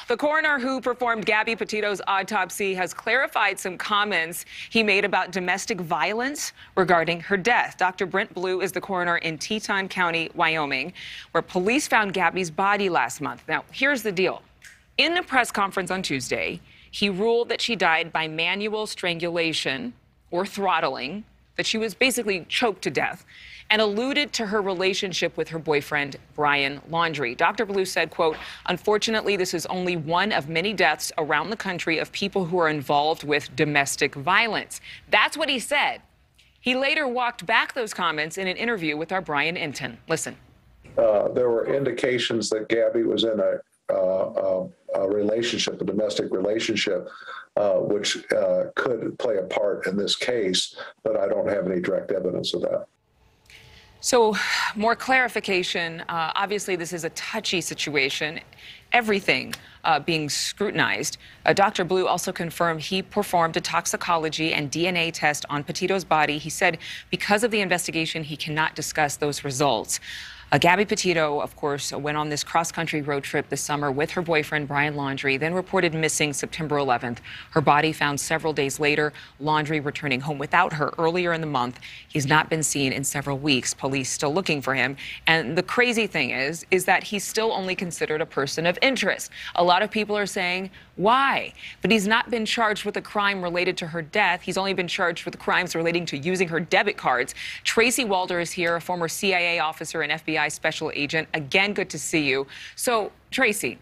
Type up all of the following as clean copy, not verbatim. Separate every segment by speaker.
Speaker 1: The coroner who performed Gabby Petito's autopsy has clarified some comments he made about domestic violence regarding her death. Dr. Brent Blue is the coroner in Teton County, Wyoming, where police found Gabby's body last month. Now, here's the deal. In a press conference on Tuesday, he ruled that she died by manual strangulation or throttling, that she was basically choked to death, and alluded to her relationship with her boyfriend, Brian Laundrie. Dr. Blue said, quote, "Unfortunately, this is only one of many deaths around the country of people who are involved with domestic violence." That's what he said. He later walked back those comments in an interview with our Brian Inton. Listen.
Speaker 2: There were indications that Gabby was in a relationship, a domestic relationship, which could play a part in this case, but I don't have any direct evidence of that.
Speaker 1: So, more clarification. Obviously, this is a touchy situation. Everything being scrutinized. Dr. Blue also confirmed he performed a toxicology and DNA test on Petito's body. He said because of the investigation, he cannot discuss those results. Gabby Petito, of course, went on this cross-country road trip this summer with her boyfriend, Brian Laundrie, then reported missing September 11th. Her body found several days later, Laundrie returning home without her earlier in the month. He's not been seen in several weeks. Police still looking for him. And the crazy thing is that he's still only considered a person of interest. A lot of people are saying, why? But he's not been charged with a crime related to her death. He's only been charged with crimes relating to using her debit cards. Tracy Walder is here, a former CIA officer and FBI special agent. Again, good to see you. So, Tracy,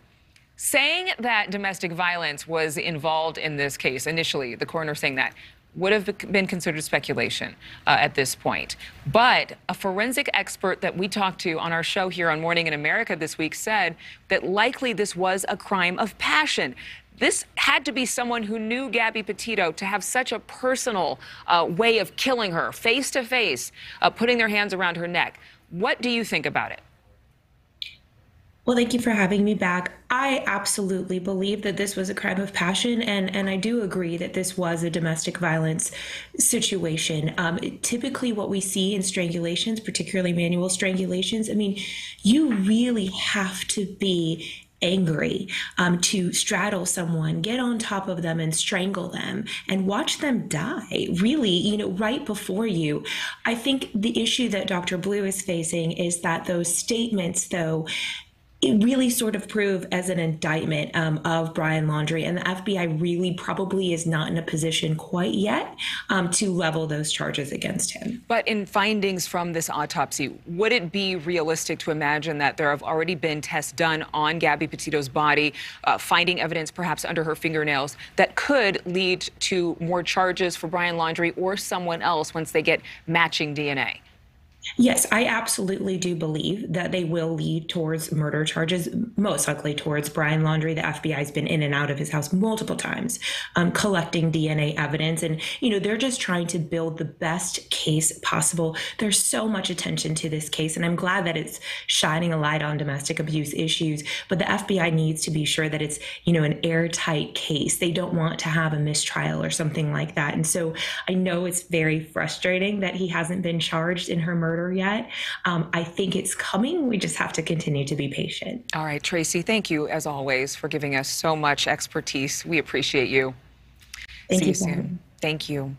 Speaker 1: saying that domestic violence was involved in this case, initially, the coroner saying that, would have been considered speculation at this point. But a forensic expert that we talked to on our show here on Morning in America this week said that likely this was a crime of passion. This had to be someone who knew Gabby Petito to have such a personal way of killing her, face to face, putting their hands around her neck. What do you think about it?
Speaker 3: Well, thank you for having me back. I absolutely believe that this was a crime of passion, and I do agree that this was a domestic violence situation. Typically what we see in strangulations, particularly manual strangulations, I mean, you really have to be angry to straddle someone, get on top of them and strangle them and watch them die, really, right before you. I think the issue that Dr. Blue is facing is that those statements, though, it really sort of prove as an indictment of Brian Laundrie, and the FBI really probably is not in a position quite yet to level those charges against him.
Speaker 1: But in findings from this autopsy, would it be realistic to imagine that there have already been tests done on Gabby Petito's body, finding evidence perhaps under her fingernails that could lead to more charges for Brian Laundrie or someone else once they get matching DNA?
Speaker 3: Yes, I absolutely do believe that they will lead towards murder charges, most likely towards Brian Laundrie. The FBI has been in and out of his house multiple times, collecting DNA evidence. And, they're just trying to build the best case possible. There's so much attention to this case, and I'm glad that it's shining a light on domestic abuse issues. But the FBI needs to be sure that it's, an airtight case. They don't want to have a mistrial or something like that. And so I know it's very frustrating that he hasn't been charged in her murder yet. I think it's coming. We just have to continue to be patient.
Speaker 1: All right, Tracy, thank you, as always, for giving us so much expertise. We appreciate you.
Speaker 3: Thank you
Speaker 1: soon. Thank you.